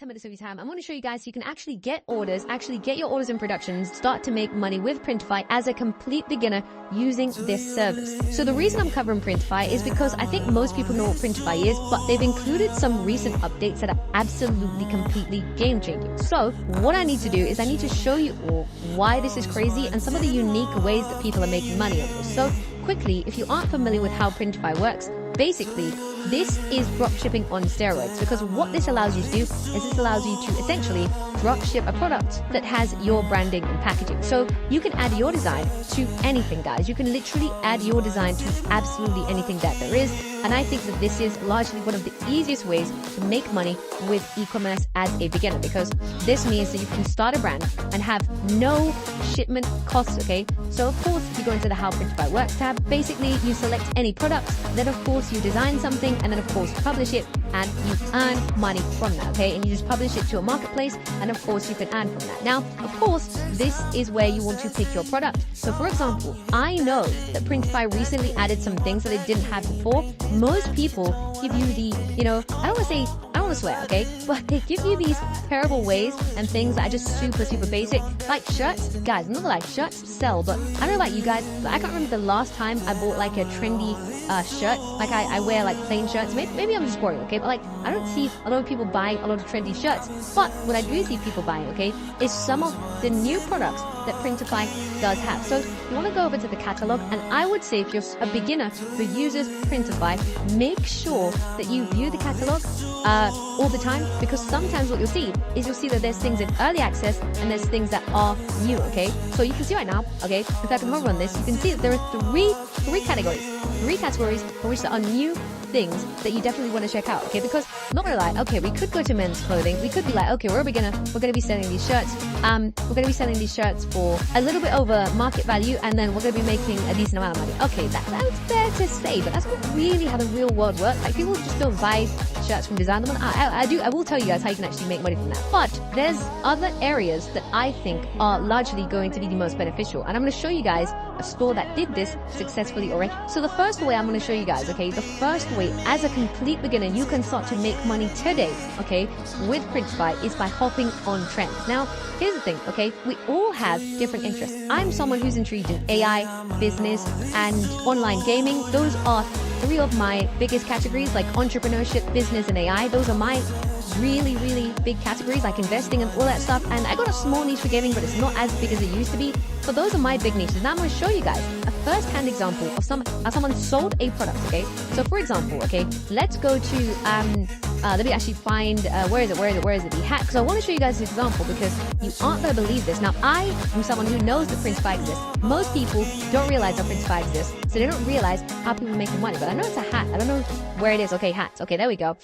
Welcome to Time. I'm going to show you guys so you can actually get orders, actually get your orders in production, start to make money with Printify as a complete beginner using this service. So the reason I'm covering Printify is because I think most people know what Printify is, but they've included some recent updates that are absolutely, completely game-changing. So what I need to do is I need to show you all why this is crazy and some of the unique ways that people are making money on this. So quickly, if you aren't familiar with how Printify works, basically, this is dropshipping on steroids, because what this allows you to do is this allows you to essentially dropship a product that has your branding and packaging. So you can add your design to anything, guys. You can literally add your design to absolutely anything that there is. And I think that this is largely one of the easiest ways to make money with e-commerce as a beginner, because this means that you can start a brand and have no shipment costs, okay? So of course, if you go into the How Printify Works tab, basically you select any product, then of course you design something, and then of course publish it, and you earn money from that, okay? And you just publish it to a marketplace, and of course you can earn from that. Now, of course, this is where you want to pick your product. So for example, I know that Printify recently added some things that it didn't have before. Most people give you the, I don't want to swear, okay? But they give you these terrible ways and things that are just super, super basic. Like shirts, guys, not like shirts sell, but I don't know about you guys, but I can't remember the last time I bought like a trendy shirt. Like I wear like plain shirts. Maybe I'm just boring, okay? But like, I don't see a lot of people buying a lot of trendy shirts. But what I do see people buying, okay, is some of the new products that Printify does have. So you want to go over to the catalog, and I would say if you're a beginner who uses Printify, make sure that you view the catalog all the time, because sometimes what you'll see that there's things in early access and there's things that are new, okay? So you can see right now, okay, if I can hover on this, you can see that there are three categories for which there are new things that you definitely want to check out, okay? Because not gonna lie, okay, we could go to men's clothing. We could be like, okay, we're a beginner. We're gonna be selling these shirts. We're gonna be selling these shirts for a little bit over market value, and then we're gonna be making a decent amount of money. Okay, that's fair to say, but that's not really how the real world works. Like, people just don't buy shirts from design them. I will tell you guys how you can actually make money from that. But there's other areas that I think are largely going to be the most beneficial, and I'm gonna show you guys a store that did this successfully already. So the first way I'm going to show you guys, okay, the first way as a complete beginner you can start to make money today, okay, with Printify is by hopping on trends. Now, here's the thing, okay, we all have different interests. I'm someone who's intrigued in AI, business, and online gaming. Those are three of my biggest categories, like entrepreneurship, business, and AI. Those are my really, really big categories, like investing and all that stuff. And I got a small niche for gaming, but it's not as big as it used to be. But those are my big niches. Now I'm going to show you guys a first-hand example of someone sold a product, okay? So for example, okay, let's go to, let me actually find, where is it? The hack. So I want to show you guys this example because you aren't going to believe this. Now, I am someone who knows that Printify exists. Most people don't realize that Printify exists, so they don't realize how people are making money. But I know it's a hat. I don't know where it is. Okay, hats. Okay, there we go.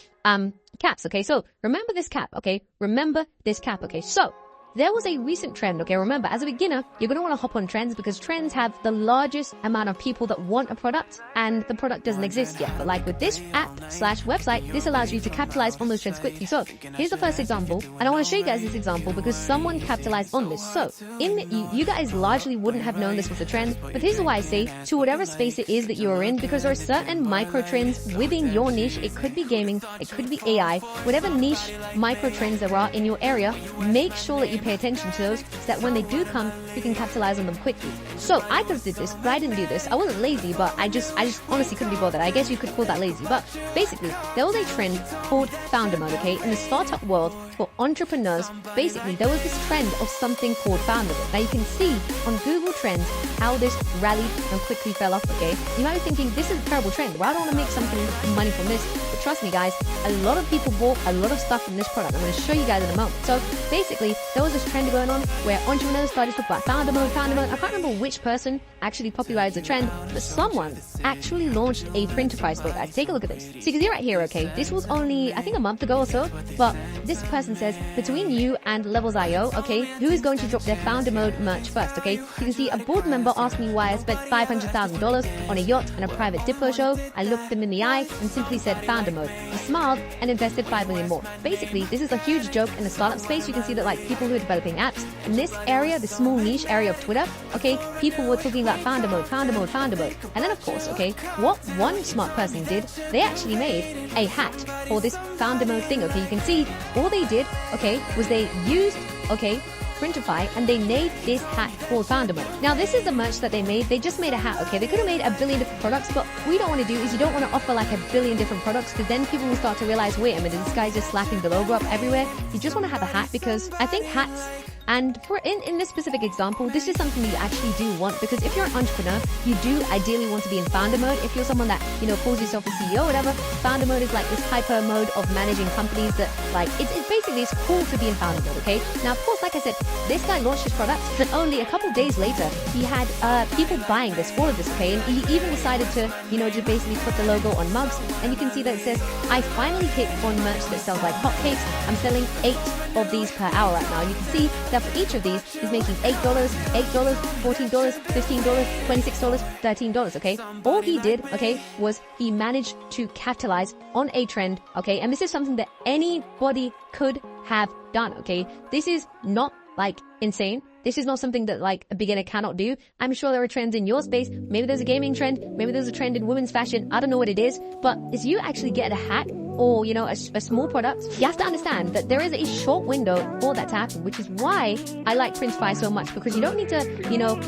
Caps. Okay, so remember this cap. Okay, remember this cap. Okay, so there was a recent trend, okay? Remember, as a beginner, you're going to want to hop on trends because trends have the largest amount of people that want a product and the product doesn't exist yet. But like with this app/website, this allows you to capitalize on those trends quickly. So here's the first example, and I want to show you guys this example because someone capitalized on this. So you guys largely wouldn't have known this was a trend, but here's why I say to whatever space it is that you're in, because there are certain micro trends within your niche. It could be gaming, it could be AI, whatever niche micro trends there are in your area, make sure that you pay attention to those so that when they do come, you can capitalize on them quickly. So I could have did this, but I didn't do this. I wasn't lazy, but I just honestly couldn't be bothered. I guess you could call that lazy. But basically, there was a trend called founder mode, okay? In the startup world for entrepreneurs, basically there was this trend of something called founder mode. Now you can see on Google Trends how this rallied and quickly fell off, okay? You might be thinking, this is a terrible trend. Well, I don't want to make something money from this. But trust me, guys, a lot of people bought a lot of stuff from this product. I'm going to show you guys in a moment. So basically, there was this trend going on where entrepreneurs started to talk about founder mode. I can't remember which person actually popularized the trend, but someone actually launched a Printify store. Guys, take a look at this. So you can see right here, okay, this was only, I think, a month ago or so, but this person says, between you and Levels.io, okay, who is going to drop their founder mode merch first, okay? You can see a board member asked me why I spent $500,000 on a yacht and a private dipper show. I looked them in the eye and simply said founder mode. He smiled and invested $5 million more. Basically, this is a huge joke in the startup space. You can see that like people who had developing apps, in this area, the small niche area of Twitter, okay, people were talking about founder mode, founder mode, founder mode. And then of course, okay, what one smart person did, they actually made a hat for this founder mode thing. Okay, you can see all they did, okay, was they used, okay, Printify, and they made this hat called founder mode. Now this is the merch that they made. They just made a hat, okay? They could have made a billion different products, but what you don't want to do is you don't want to offer like a billion different products, because then people will start to realize, wait a minute, this guy's just slapping the logo up everywhere. You just want to have a hat, because I think hats, and for in this specific example, this is something that you actually do want, because if you're an entrepreneur, you do ideally want to be in founder mode. If you're someone that, you know, calls yourself a CEO or whatever, founder mode is like this hyper mode of managing companies that like, it's basically, it's cool to be in founder mode, okay? Now, of course, like I said, this guy launched his product, and only a couple days later, he had people buying this, all of this, okay? And he even decided to, you know, just basically put the logo on mugs, and you can see that it says, I finally hit on merch that sells like hotcakes. I'm selling 8 of these per hour right now. You can see that for each of these, he's making $8, $14, $15, $26, $13, okay? All he did, okay, was he managed to capitalize on a trend, okay? And this is something that anybody could have done, okay? This is not like insane. This is not something that like a beginner cannot do. I'm sure there are trends in your space. Maybe there's a gaming trend. Maybe there's a trend in women's fashion. I don't know what it is, but as you actually get a hat or, you know, a small product, you have to understand that there is a short window for that to happen, which is why I like Printify so much, because you don't need to, you know,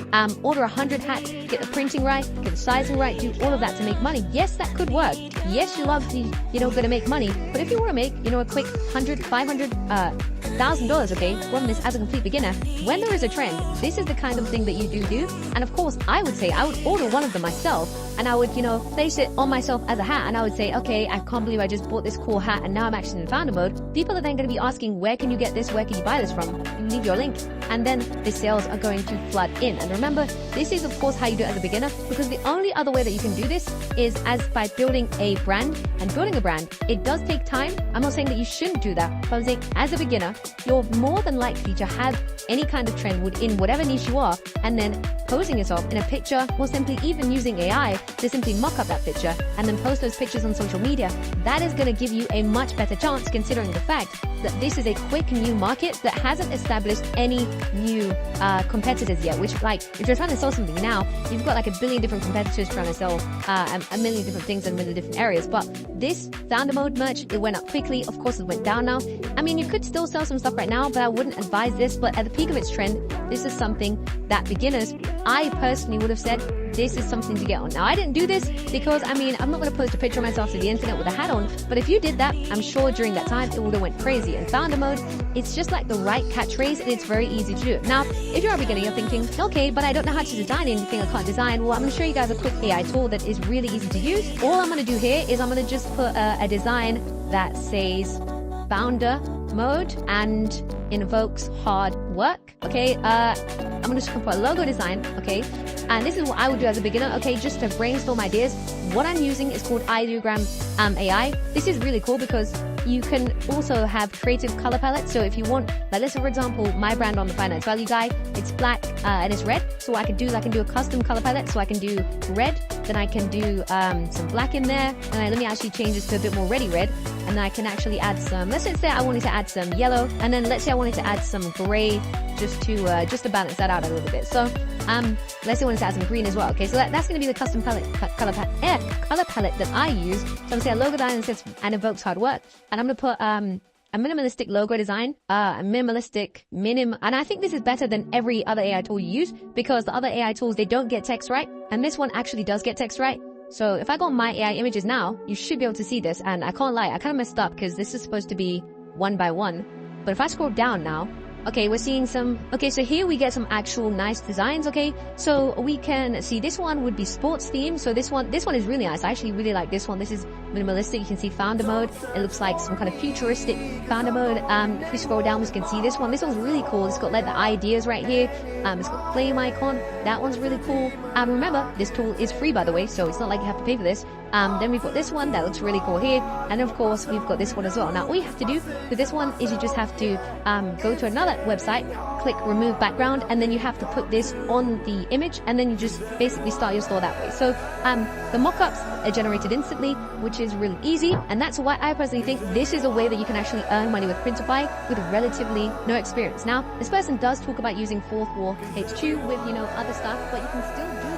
order 100 hats, get the printing right, get the sizing right, do all of that to make money. Yes, that could work. Yes, you're obviously, you know, gonna make money, but if you want to make, you know, a quick 100, 500, $1,000, okay, from this as a complete beginner, when there is a trend, this is the kind of thing that you do. And of course, I would say I would order one of them myself, and I would, you know, place it on myself as a hat, and I would say, okay, I can't believe I just bought this cool hat and now I'm actually in founder mode. People are then going to be asking, where can you get this? Where can you buy this from? You leave your link, and then the sales are going to flood in. And remember, this is of course how you do it as a beginner, because the only other way that you can do this is as by building a brand. And building a brand, it does take time. I'm not saying that you shouldn't do that, but I'm saying as a beginner, you're more than likely to have any kind of trend within whatever niche you are, and then posing yourself in a picture, or simply even using AI to simply mock up that picture and then post those pictures on social media. That is going to give you a much better chance, considering the fact that this is a quick new market that hasn't established any new competitors yet, which, like, if you're trying to sell something now, you've got like a billion different competitors trying to sell a million different things in a million different areas. But this founder mode merch, it went up quickly. Of course, it went down now. I mean, you could still sell some stuff right now, but I wouldn't advise this. But at the peak of its trend, this is something that beginners, I personally would have said, this is something to get on. Now, I didn't do this because, I mean, I'm not going to post a picture of myself to the internet with a hat on, but if you did that, I'm sure during that time, it would have went crazy. And founder mode, it's just like the right catchphrase, and it's very easy to do. Now, if you're a beginner, you're thinking, okay, but I don't know how to design anything, I can't design. Well, I'm going to show you guys a quick AI tool that is really easy to use. All I'm going to do here is I'm going to just put a design that says founder mode and invokes hard work. Okay, I'm going to put a logo design, okay, and this is what I would do as a beginner, okay, just to brainstorm ideas. What I'm using is called IdoGraham AI. This is really cool because you can also have creative color palettes. So if you want, like, let's say for example, my brand on the finance value guy, it's black and it's red. So what I can do is I can do a custom color palette. So I can do red, then I can do some black in there, and let me actually change this to a bit more reddy red. And then I can actually add some, let's say I wanted to add some yellow, and then let's say I wanted to add some gray just to balance that out a little bit. So let's say I wanted to add some green as well. Okay, so that's going to be the custom color palette that I use. So I'm going to say a logo design that says and evokes hard work, and I'm going to put a minimalistic logo design, and I think this is better than every other AI tool you use, because the other AI tools, they don't get text right, and this one actually does get text right. So if I go on my AI images now, you should be able to see this, and I can't lie, I kind of messed up because this is supposed to be one by one. But if I scroll down now, okay, we're seeing some, okay, so here we get some actual nice designs, okay? So we can see this one would be sports themed. So this one is really nice. I actually really like this one. This is minimalistic. You can see founder mode. It looks like some kind of futuristic founder mode. If we scroll down, we can see this one. This one's really cool. It's got like the ideas right here. It's got flame icon. That one's really cool. Remember, this tool is free, by the way, so it's not like you have to pay for this. Then we've got this one that looks really cool here. And of course, we've got this one as well. Now, all you have to do with this one is you just have to go to another website, click remove background, and then you have to put this on the image, and then you just basically start your store that way. So the mockups are generated instantly. which is really easy. And that's why I personally think this is a way that you can actually earn money with Printify with relatively no experience. Now, this person does talk about using fourth wall H2 with, other stuff, but you can still do